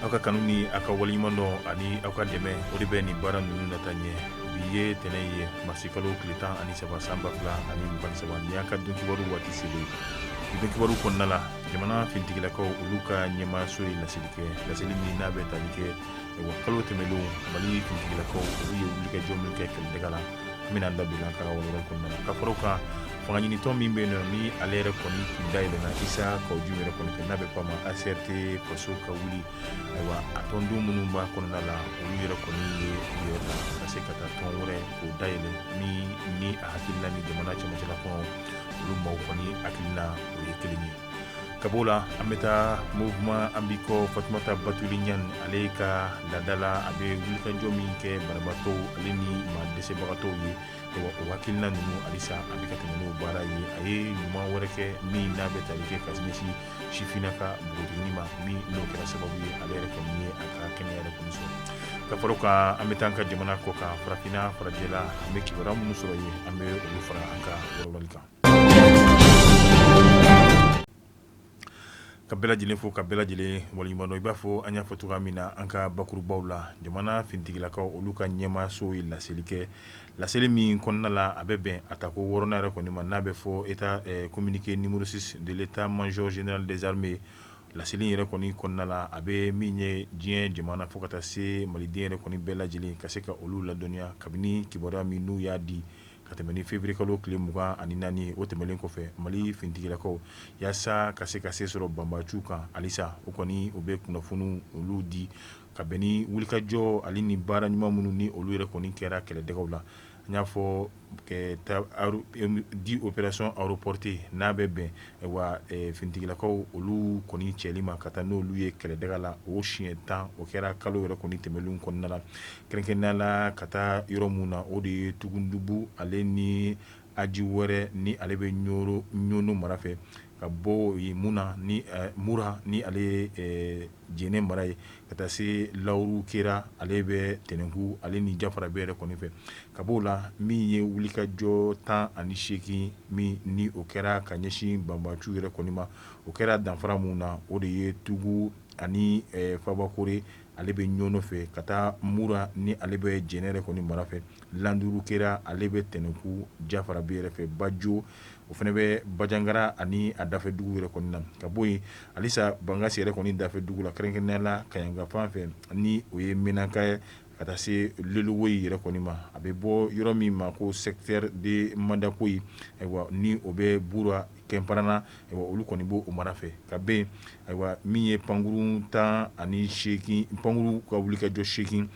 Aka kanuni aka walimando ani aka deme o de bɛ nin baara ninnu nata ɲɛ bi ye tɛnɛ ye masikalo tile 13 san 2023 ni y'a ka don kibaru waati selen ni don kibaru kɔnɔna la jamana fintigilakaw olu ka ɲɛmaayaso ye laseli kɛ laseli min n'a bɛ tali kɛ wa kalo tɛmɛlenw mali fintigilakaw olu ye wulikajɔ min kɛ kɛlɛdɛga la an bɛna an da don an ka walawala kɔnɔna la ka faraw kan fanga ɲinitɔn min bɛ yen nɔ ni ale yɛrɛ kɔni tun dayɛlɛnna Isa Kawujum yɛrɛ kɔni fɛ n'a bɛ fɔ a ma ACRT faso ka wuli ayiwa a tɔnden minnu b'a kɔnɔna la olu yɛrɛ kɔni ye u yɛrɛ ta ka se ka taa tɔn wɛrɛ k'o dayɛlɛ min ni a hakilina ni jamana cɛmancɛla kɔnɔ olu maaw kɔni hakilina o ye kelen ye ka b'o la an bɛ taa mouvement an b'i kɔ Fatumata Batuli Ɲani ale ka laada la a bɛ wulikajɔ min kɛ banabaatɔw ale ni maa dɛsɛbagatɔw ye o hakilina ninnu halisa a bɛ ka tɛmɛ n'o baara ye a ye ɲuman wɛrɛ kɛ min n'a bɛ tali kɛ ka ɲɛsin sifinnaka npogotigini ma min n'o kɛra sababu ye ale yɛrɛ kɔni ye a ka kɛnɛya yɛrɛ kɔni sɔrɔ ka fara o kan an bɛ taa an ka jamana kɔ kan farafinna farajɛla an bɛ kibaruya minnu sɔrɔ yen an bɛ olu fara an ka walawalali kan ka bɛɛ lajɛlen fo ka bɛɛ lajɛlen waleɲumandɔn i b'a fɔ an y'a fɔ cogoya min na an ka bakurubaw la jamana fintigilakaw olu ka ɲɛmaayaso ye laseli kɛ laseli min kɔnɔna la a bɛ bɛn a ta ko 6nan yɛrɛ kɔni ma n'a bɛ fɔ état communiqué numéro 6 de l'état major général des armées laseli yɛrɛ kɔni kɔnɔna la a bɛ min ye diɲɛ jamana fo ka taa se maliden yɛrɛ kɔni bɛɛ lajɛlen ka se ka olu ladɔnniya kabini kibaruya min n'u y'a di ka tɛmɛ ni février kalo tile 24 o tɛmɛlen kɔfɛ mali fintigilakaw yaasa ka se sɔrɔ banbaciw kan halisa o kɔni o bɛ kunnafoniw olu di ka bɛn ni wulikajɔ ale ni baara ɲuman minnu ni olu yɛrɛ kɔni kɛra kɛlɛdɛgaw la n y'a fɔ di opération aéroportée n'a bɛ bɛn wa fintigilakaw olu kɔni cɛli ma ka taa n'olu ye kɛlɛdɛga la o siɲɛ 10 o kɛra kalo yɛrɛ kɔni tɛmɛlenw kɔnɔna la kɛrɛnkɛrɛnnenya la ka taa yɔrɔ mun na o de ye Tugundubu ale ni aji wɛrɛ ni ale bɛ ɲono mara fɛ ka bɔ mun na ni mura ni ale jɛnɛ mara ye ka taa se lawuru kera ale bɛ tɛnɛnku ale ni jafara bɛ yɛrɛ kɔni fɛ ka b'o la min ye wulikajɔ 18 min ni o kɛra ka ɲɛsin banbaciw yɛrɛ kɔni ma o kɛra danfara mun na o de ye Tugu ani Fabakore ale bɛ ɲɔnɔ fɛ ka taa mura ni ale bɛ jɛnɛ yɛrɛ kɔni mara fɛ landuru kera ale bɛ tɛnɛnku jafara bɛ yɛrɛ fɛ bajo o fana bɛ bajangara ani a dafɛ dugu yɛrɛ kɔni na ka bɔ yen halisa bangasi yɛrɛ kɔni dafɛ dugu la kɛrɛnkɛrɛnnenya la Kaɲanga fan fɛ ni o ye Menaka ye ka taa se Lolowoyi yɛrɛ kɔni ma a bɛ bɔ yɔrɔ min ma ko secteur de Mandakoyi ayiwa ni o bɛ Bura Kɛnparana ayiwa olu kɔni b'o mara fɛ ka bɛn ayiwa min ye pankuru 18 pankuru ka wulikajɔ 8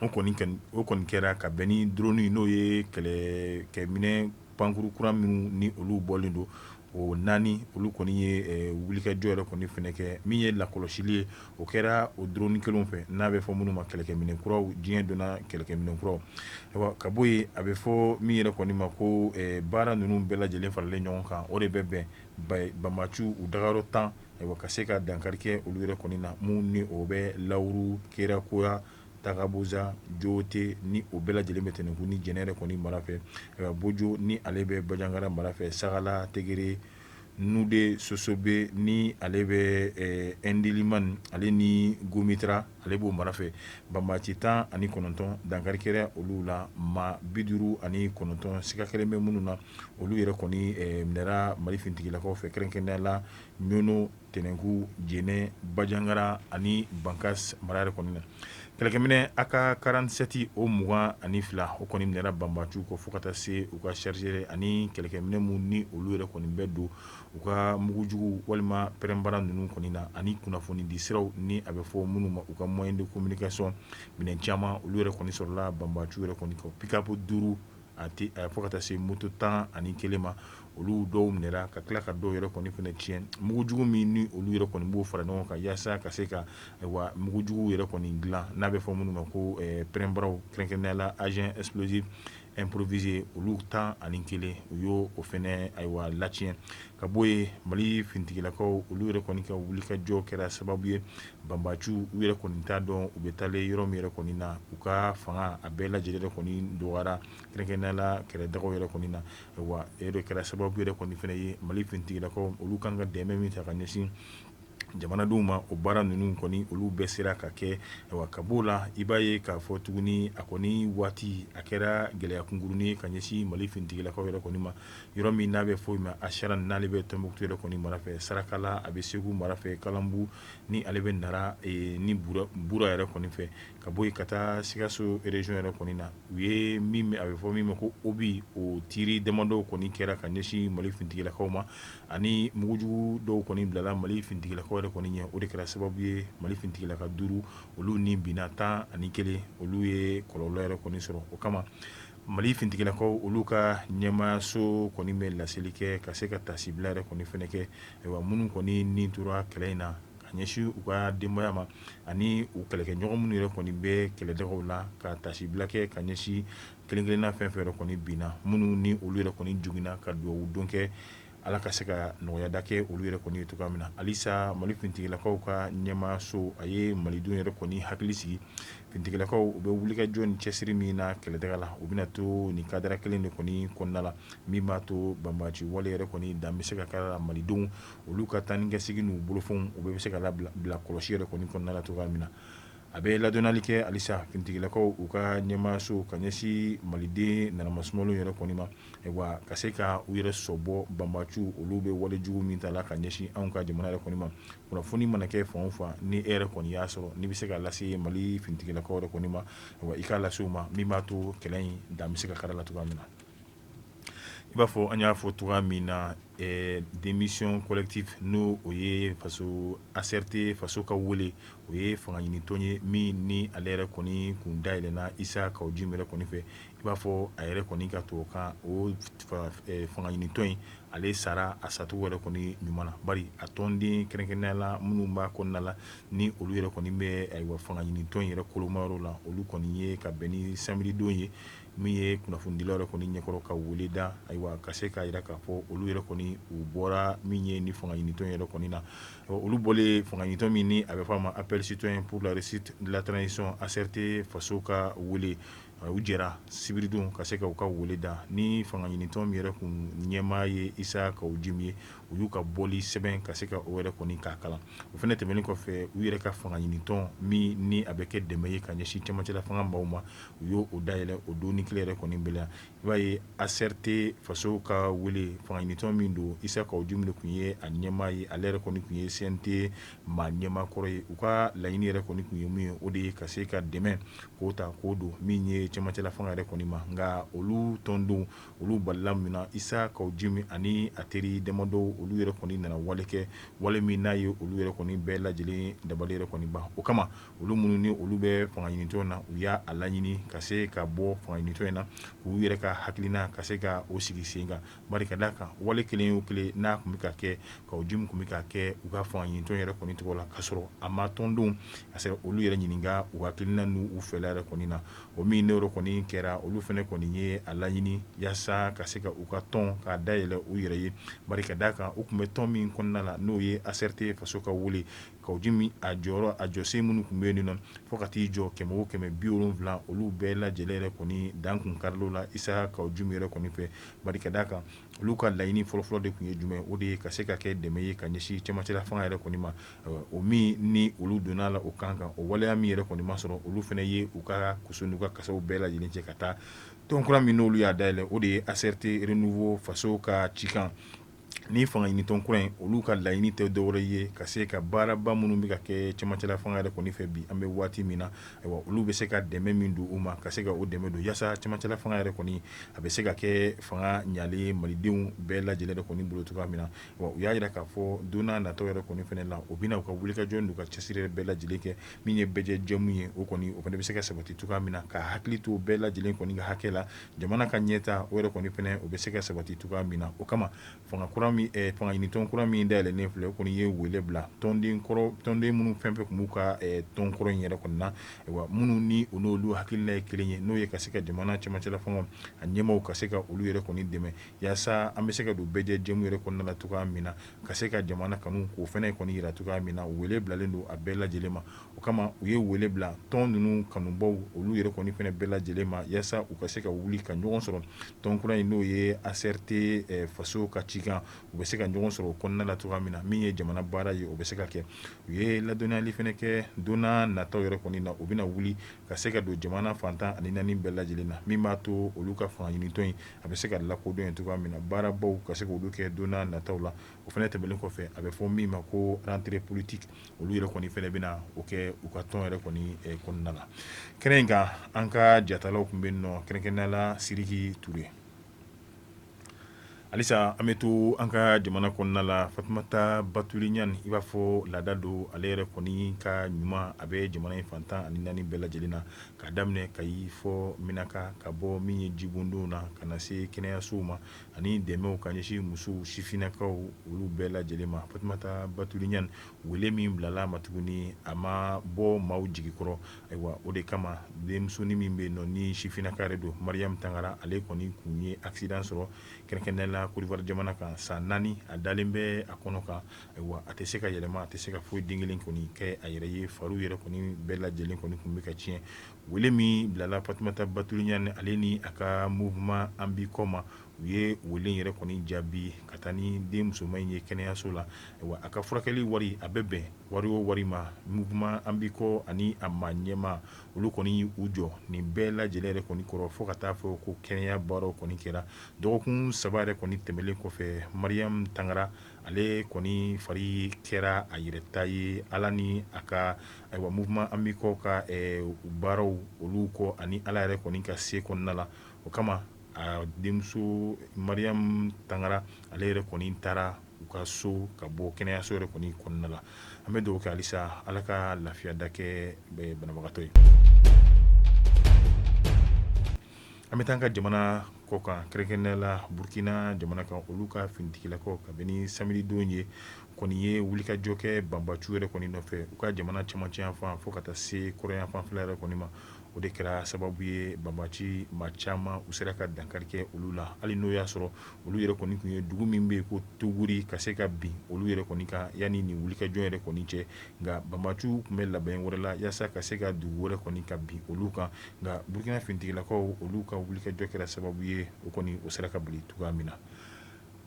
o kɔni kɛra ka bɛn ni drone n'o ye kɛlɛkɛminɛ pankuru kura minnu ni olu bɔlen don o 4 olu kɔni ye wulikajɔ yɛrɛ kɔni fɛnɛ kɛ min ye lakɔlɔsili ye o kɛra o drone kelenw fɛ n'a bɛ fɔ minnu ma kɛlɛkɛminɛ kuraw diɲɛ donna kɛlɛkɛminɛ kuraw ka bɔ yen a bɛ fɔ min yɛrɛ kɔni ma ko baara ninnu bɛɛ lajɛlen faralen ɲɔgɔn kan o de bɛ bɛn banbaciw u dagayɔrɔ 10 ka se ka dankari kɛ olu yɛrɛ kɔni na mun ni o bɛ lawuru kera koya Tagabuza Jote ni o bɛɛ lajɛlen bɛ tɛnɛnku ni jɛnɛ yɛrɛ kɔni mara fɛ Bojo ni ale bɛ bajangara mara fɛ Sagala Tegere Nude Sosobe ni ale bɛ Ndiliman ale ni Gomitra ale b'o mara fɛ banbaci 19 dankari kɛra olu la maa 59 siga kelen bɛ minnu na olu yɛrɛ kɔni minɛra mali fintigilakaw fɛ kɛrɛnkɛrɛnnenya la ɲono tɛnɛnku jɛnɛ bajangara ani bankas mara yɛrɛ kɔni na kɛlɛkɛminɛ a ka 47 o 22 o kɔni minɛra banbaciw kɔ fo ka taa se u ka chargeur ani kɛlɛkɛminɛ mun ni olu yɛrɛ kɔni bɛ don u ka mugujugu walima pɛrɛnbara ninnu kɔni na ani kunnafoni di siraw ni a bɛ fɔ minnu ma u ka moyen de communication minɛn caman olu yɛrɛ kɔni sɔrɔla banbaciw yɛrɛ kɔni kɔ pick-up 5 fo ka taa se moto 11 ma olu dɔw minɛra ka tila ka dɔw yɛrɛ kɔni fɛnɛ tiɲɛ mugujugu min ni olu yɛrɛ kɔni b'o fara ɲɔgɔn kan yaasa ka se ka mugujugu yɛrɛ kɔni dilan n'a bɛ fɔ minnu ma ko pɛrɛnbaraw kɛrɛnkɛrɛnnenya la agent explosif improvisé olu 11 u y'o fɛnɛ latiɲɛ ka bɔ yen mali fintigilakaw olu yɛrɛ kɔni ka wulikajɔ kɛra sababu ye banbaciw u yɛrɛ kɔni t'a dɔn u bɛ taalen yɔrɔ min yɛrɛ kɔni na u ka fanga a bɛɛ lajɛlen yɛrɛ kɔni dɔgɔyara kɛrɛnkɛrɛnnenya la kɛlɛdagaw yɛrɛ kɔni na o de kɛra sababu yɛrɛ kɔni fɛnɛ ye mali fintigilakaw olu kan ka dɛmɛ min ta ka ɲɛsin jamanadenw ma o baara ninnu kɔni olu bɛɛ sera ka kɛ ka b'o la i b'a ye k'a fɔ tuguni a kɔni waati a kɛra gɛlɛya kunkurunin ka ɲɛsin Mali finitigilakaw yɛrɛ kɔni ma yɔrɔ min n'a bɛ fɔ ma Achara n'ale bɛ Tɔnbukutu yɛrɛ kɔni mara fɛ Sarakala a bɛ Segu mara fɛ Kalambu ni ale bɛ Nara ni Bura yɛrɛ kɔni fɛ ka bɔ yen ka taa Sikaso région yɛrɛ kɔni na u ye a bɛ fɔ min ma ko Obi o tiri damadɔw kɔni kɛra ka ɲɛsin Mali finitigilakaw ma ani mugujugu dɔw kɔni bilala Mali finitigilakaw yɛrɛ kɔni ɲɛ o de kɛra sababu ye Mali finitigilaka 5 olu ni binna 11 olu ye kɔlɔlɔ yɛrɛ kɔni sɔrɔ o kama Mali finitigilakaw olu ka ɲɛmaayaso kɔni bɛ laseli kɛ ka se ka tasibila yɛrɛ kɔni fɛnɛ kɛ minnu kɔni ni tora kɛlɛ in na ka ɲɛsin u ka denbaya ma ani u kɛlɛkɛɲɔgɔn minnu yɛrɛ kɔni bɛ kɛlɛdagaw la ka tasibila kɛ ka ɲɛsin kelen-kelenna fɛn fɛn yɛrɛ kɔni binna minnu ni olu yɛrɛ kɔni jugina ka duwawu don kɛ Ala ka se ka nɔgɔyada kɛ olu yɛrɛ kɔni ye cogoya min na halisa Mali finitigilakaw ka ɲɛmaayaso a ye malidenw yɛrɛ kɔni hakili sigi finitigilakaw u bɛ wulikajɔ ni cɛsiri min na kɛlɛdaga la u bɛna to nin kadara kelen de kɔni kɔnɔna la min b'a to banbagaci wale yɛrɛ kɔni dan bɛ se ka kɛra malidenw olu ka taa ni ka segin n'u bolofɛnw u bɛ se ka bila kɔlɔsi yɛrɛ kɔni kɔnɔna la cogoya min na a bɛ ladɔnnali kɛ halisa finitigilakaw u ka ɲɛmaayaso ka ɲɛsin maliden nanamasumalenw yɛrɛ kɔni ma wa ka se ka u yɛrɛ sɔbɔ banbagaciw olu bɛ walejugu min ta la ka ɲɛsin anw ka jamana yɛrɛ kɔni ma kunnafoni mana kɛ fan o fan ni e yɛrɛ kɔni y'a sɔrɔ n'i bɛ se ka lase Mali finitigilakaw yɛrɛ kɔni ma wa i k'a lase u ma min b'a to kɛlɛ in dan bɛ se ka kari la cogoya min na i b'a fɔ an y'a fɔ cogoya min na démission collective n'o o ye faso ACRT faso ka wele o ye fanga ɲini tɔn ye min ni ale yɛrɛ kɔni kun dayɛlɛnna Isa Kawujimi yɛrɛ kɔni fɛ i b'a fɔ a yɛrɛ kɔni ka tubabukan o fanga ɲini tɔn in ale sara a sacogo yɛrɛ kɔni ɲuman na bari a tɔnden kɛrɛnkɛrɛnnenya la minnu b'a kɔnɔna la ni olu yɛrɛ kɔni bɛ fanga ɲini tɔn yɛrɛ kolomayɔrɔ la olu kɔni ye ka bɛn ni samedi don ye min ye kunnafonidilaw yɛrɛ kɔni ɲɛkɔrɔ ka wele da ka se k'a jira k'a fɔ olu yɛrɛ kɔni u bɔra min ye ni fanga ɲini tɔn yɛrɛ kɔni na olu bɔlen fanga ɲini tɔn min ni a bɛ fɔ a ma appel citoyen pour la réussite de la transition ACRT faso ka wele u jɛra sibiridon ka se ka u ka wele da ni fanga ɲini tɔn min yɛrɛ kun ɲɛmaa ye Isa Kawujimi ye u y'u ka bɔli sɛbɛn ka se ka o yɛrɛ kɔni k'a kalan o fana tɛmɛnen kɔfɛ u yɛrɛ ka fanga ɲini tɔn min ni a bɛ kɛ dɛmɛ ye ka ɲɛsin cɛmancɛla fanga maaw ma u y'o dayɛlɛ o don ni kile yɛrɛ kɔni bɛɛ la i b'a ye ACRT faso ka wele fanga ɲini tɔn min don Isa Kawujimi de kun ye a ɲɛmaa ye ale yɛrɛ kɔni kun ye CNT maa ɲɛmaa kɔrɔ ye u ka laɲini yɛrɛ kɔni kun ye mun ye o de ye ka se ka dɛmɛ k'o ta k'o don min ye cɛmancɛla fanga yɛrɛ kɔni ma nka olu tɔndenw olu balila min na Isa Kawujimi ani a teri damadɔw olu yɛrɛ kɔni nana wale kɛ wale min n'a ye olu yɛrɛ kɔni bɛɛ lajɛlen dabali yɛrɛ kɔni ban o kama olu minnu ni olu bɛ fanga ɲini tɔn na u y'a laɲini ka se ka bɔ fanga ɲini tɔn in na k'u yɛrɛ ka hakilina ka se ka o sigi sen kan bari ka d'a kan wale kelen o kelen n'a kun bɛ ka kɛ Kawujimi kun bɛ ka kɛ u ka fanga ɲini tɔn yɛrɛ kɔni tɔgɔ la k'a sɔrɔ a ma tɔndenw ka se olu yɛrɛ ɲininka u hakilina n'u fɛla yɛrɛ kɔni na o min ne yɛrɛ kɔni kɛra olu fana kɔni ye a laɲini yaasa ka se ka u ka tɔn k'a dayɛlɛ u yɛrɛ ye bari ka d'a kan u kun bɛ tɔn min kɔnɔna la n'o ye ACRT faso ka wele Kawujimi a jɔsen minnu kun bɛ yen nɔ fo ka t'i jɔ 170 olu bɛɛ lajɛlen yɛrɛ kɔni dan kun karil'o la Isa Kawujimi yɛrɛ kɔni fɛ bari ka d'a kan olu ka laɲini fɔlɔfɔlɔ de kun ye jumɛn o de ye ka se ka kɛ dɛmɛ ye ka ɲɛsin cɛmancɛla fanga yɛrɛ kɔni ma o min ni olu donna la o kan o waleya min yɛrɛ kɔni ma sɔrɔ olu fana ye u ka kuso n'u ka kasaw bɛɛ lajɛlen cɛ ka taa tɔn kura min n'olu y'a dayɛlɛ o de ye ACRT renouveau faso ka cikan ni fanga ɲini tɔn kura in olu ka laɲini tɛ dɔwɛrɛ ye ka se ka baaraba minnu bɛ ka kɛ cɛmancɛla fanga yɛrɛ kɔni fɛ bi an bɛ waati min na olu bɛ se ka dɛmɛ min don u ma ka se ka o dɛmɛ don yaasa cɛmancɛla fanga yɛrɛ kɔni a bɛ se ka kɛ fanga ɲalen malidenw bɛɛ lajɛlen de kɔni bolo cogoya min na u y'a jira k'a fɔ don n'a nataw yɛrɛ kɔni fana la u bɛna u ka wulikajɔ n'u ka cɛsiri bɛɛ lajɛlen kɛ min ye bɛɛ jɛmu ye o kɔni o fana bɛ se ka sabati cogoya min na ka hakili to bɛɛ lajɛlen kɔni ka hakɛ la jamana ka ɲɛta o yɛrɛ kɔni fana o bɛ se ka sabati cogoya min na o kama fanga ɲini tɔn kura min dayɛlɛnnen filɛ o kɔni ye wele bila tɔnden minnu fɛn fɛn kun b'u ka tɔn kɔrɔ in yɛrɛ kɔni na minnu ni o n'olu hakilina ye kelen ye n'o ye ka se ka jamana cɛmancɛla fanga a ɲɛmaaw ka se ka olu yɛrɛ kɔni dɛmɛ yaasa an bɛ se ka don bɛɛ jɛmu yɛrɛ kɔnɔna la cogoya min na ka se ka jamana kanu k'o fana kɔni yira cogoya min na wele bilalen don a bɛɛ lajɛlen ma o kama u ye wele bila tɔn ninnu kanubaw olu yɛrɛ kɔni fana bɛɛ lajɛlen ma yaasa u ka se ka wuli ka ɲɔgɔn sɔrɔ tɔn kura in n'o ye ACRT faso ka cikan u bɛ se ka ɲɔgɔn sɔrɔ o kɔnɔna la cogoya min na min ye jamana baara ye o bɛ se ka kɛ u ye ladɔnniyali fana kɛ don n'a nataw yɛrɛ kɔni na u bɛna wuli ka se ka don jamana fantan ani naani bɛɛ lajɛlen na min b'a to olu ka fanga ɲinitɔn in a bɛ se ka lakodɔn yen cogoya min na baarabaw ka se k'olu kɛ don n'a nataw la o fana tɛmɛnen kɔfɛ a bɛ fɔ min ma ko rentrée politique olu yɛrɛ kɔni fana bɛna o kɛ u ka tɔn yɛrɛ kɔni kɔnɔna la kɛnɛ in kan an ka jatalaw tun bɛ yen nɔ kɛrɛnkɛrɛnnenya la Sidiki Ture halisa an bɛ to an ka jamana kɔnɔna la Fatumata Batuli Ɲani i b'a fɔ laada don ale yɛrɛ kɔni ka ɲuman a bɛ jamana in fantan ani naani bɛɛ lajɛlen na ka daminɛ Kayi fɔ Minaka ka bɔ min ye jibondonw na ka na se kɛnɛyasow ma ani dɛmɛw ka ɲɛsin musow sifinnakaw olu bɛɛ lajɛlen ma Fatumata Batuli Ɲani wele min bilala ma tuguni a ma bɔ maaw jigikɔrɔ ayiwa o de kama denmusonin min bɛ yen nɔ ni sifinnaka yɛrɛ don Mariam Tangara ale kɔni kun ye accident sɔrɔ kɛrɛnkɛrɛnnenya la Côte d'Ivoire jamana kan san 4 a dalen bɛ a kɔnɔ kan ayiwa a tɛ se ka yɛlɛma a tɛ se ka foyi den kelen kɔni kɛ a yɛrɛ ye fariw yɛrɛ kɔni bɛɛ lajɛlen kɔni kun bɛ ka tiɲɛ wele min bilala Fatumata Batuli Ɲani ale ni a ka mouvement an b'i kɔ ma u ye wele yɛrɛ kɔni jaabi ka taa ni den musoman in ye kɛnɛyaso la ayiwa a ka furakɛli wari a bɛ bɛn wari o wari ma mouvement an b'i kɔ ani a ma ɲɛma olu kɔni y'u jɔ nin bɛɛ lajɛlen yɛrɛ kɔni kɔrɔ fo ka taa fɔ ko kɛnɛya baaraw kɔni kɛra dɔgɔkun 3 yɛrɛ kɔni tɛmɛlen kɔfɛ Mariam Tangara ale kɔni fari kɛra a yɛrɛta ye ala ni a ka ayiwa mouvement an b'i kɔ ka baaraw olu kɔ ani ala yɛrɛ kɔni ka se kɔnɔna la o kama a denmuso Mariam Tangara ale yɛrɛ kɔni taara u ka so ka bɔ kɛnɛyaso yɛrɛ kɔni kɔnɔna la an bɛ dugawu kɛ halisa ala ka lafiya da kɛ banabagatɔ ye an bɛ taa an ka jamana kɔ kan kɛrɛnkɛrɛnnenya la Burkina jamana kan olu ka finitigilakaw kabini samedi don ye kɔni ye wulikajɔ kɛ banbacu yɛrɛ kɔni nɔfɛ u ka jamana camancɛ yanfan fo ka taa se kɔrɔn yanfan fɛla yɛrɛ kɔni ma o de kɛra sababu ye banbaci maa caman u sera ka dankari kɛ olu la hali n'o y'a sɔrɔ olu yɛrɛ kɔni tun ye dugu min bɛ yen ko Toguri ka se ka bin olu yɛrɛ kɔni kan yanni nin wulikajɔ yɛrɛ kɔni cɛ nka banbaciw tun bɛ labɛn wɛrɛ la yaasa ka se ka dugu wɛrɛ kɔni ka bin olu kan nka Burkina finitigilakaw olu ka wulikajɔ kɛra sababu ye o kɔni o sera ka bali cogoya min na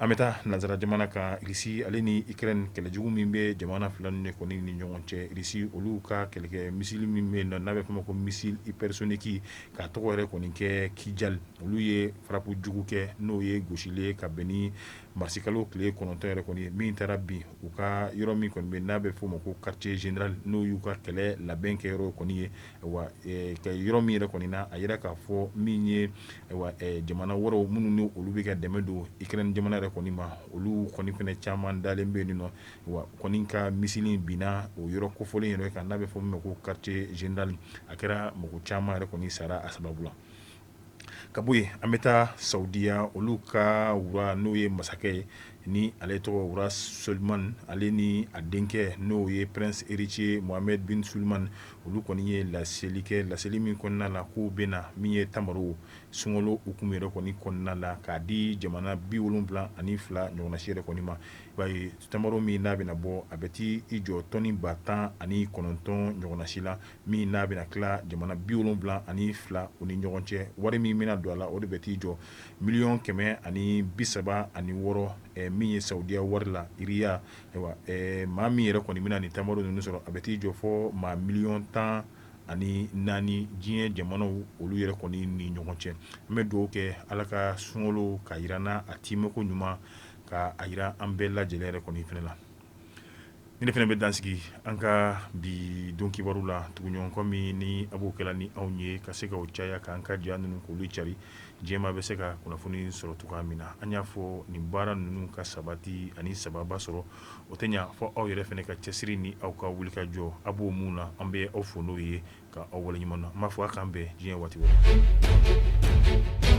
an bɛ taa nanzara jamana kan Irisi ale ni Ukraine kɛlɛjugu min bɛ jamana fila ninnu kɔni ni ɲɔgɔn cɛ Irisi olu ka kɛlɛkɛ misili min bɛ yen nɔ n'a bɛ fɔ o ma ko missile hypersonique k'a tɔgɔ yɛrɛ kɔni kɛ Kijal olu ye farapu jugu kɛ n'o ye gosili ka bɛn ni marsikalo tile 9 yɛrɛ kɔni min taara bin u ka yɔrɔ min kɔni bɛ n'a bɛ fɔ o ma ko quartier général n'o y'u ka kɛlɛ labɛn kɛ yɔrɔ kɔni ye wa ka yɔrɔ min yɛrɛ kɔni na a yɛrɛ k'a fɔ min ye jamana wɛrɛw minnu ni olu bɛ ka dɛmɛ don Ukraine jamana yɛrɛ kɔni ma olu kɔni fɛnɛ caman dalen bɛ yen nɔ wa kɔni ka misili binna o yɔrɔ kofɔlen yɛrɛ kan n'a bɛ fɔ o ma ko quartier général a kɛra mɔgɔ caman yɛrɛ kɔni sara a sababu la ka bɔ yen an bɛ taa Saudiya olu ka wura n'o ye masakɛ ye ni ale tɔgɔ Wura Suleiman ale ni a denkɛ n'o ye Prince héritier Mohammed bin Suleiman olu kɔni ye laseli kɛ laseli min kɔnɔna la k'u bɛna min ye tamaro sunkalo hukumu yɛrɛ kɔni kɔnɔna la k'a di jamana 72 ɲɔgɔnna si yɛrɛ kɔni ma i b'a ye tamaro min n'a bɛna bɔ a bɛ t'i jɔ tɔni 10,9 ɲɔgɔnna si la min n'a bɛna tila jamana 72 u ni ɲɔgɔn cɛ wari min bɛna don a la o de bɛ t'i jɔ $136,000 min ye Saudiya wari la iriya ayiwa maa min yɛrɛ kɔni bɛna nin tamaro ninnu sɔrɔ a bɛ t'i jɔ fɔ maa $14,000 diɲɛ jamanaw olu yɛrɛ kɔni ni ɲɔgɔn cɛ an bɛ dugawu kɛ ala ka sunkalo ka yira na a timɛko ɲuman ka a yira an bɛɛ lajɛlen yɛrɛ kɔni fɛnɛ la ni ne fɛnɛ bɛ dansigi an ka bi don kibaru la tuguɲɔgɔnkɔ min ni a b'o kɛla ni anw ye ka se ka o caya k'an ka diya ninnu k'olu cari diɲɛma bɛ se ka kunnafoni sɔrɔ cogoya min na an y'a fɔ nin baara ninnu ka sabati ani sababa sɔrɔ o tɛ ɲa fɔ aw yɛrɛ fɛnɛ ka cɛsiri ni aw ka wulikajɔ a b'o mun na an bɛ aw fo n'o ye ka aw waleɲuman na n b'a fɔ a k'an bɛn diɲɛ waati wɛrɛ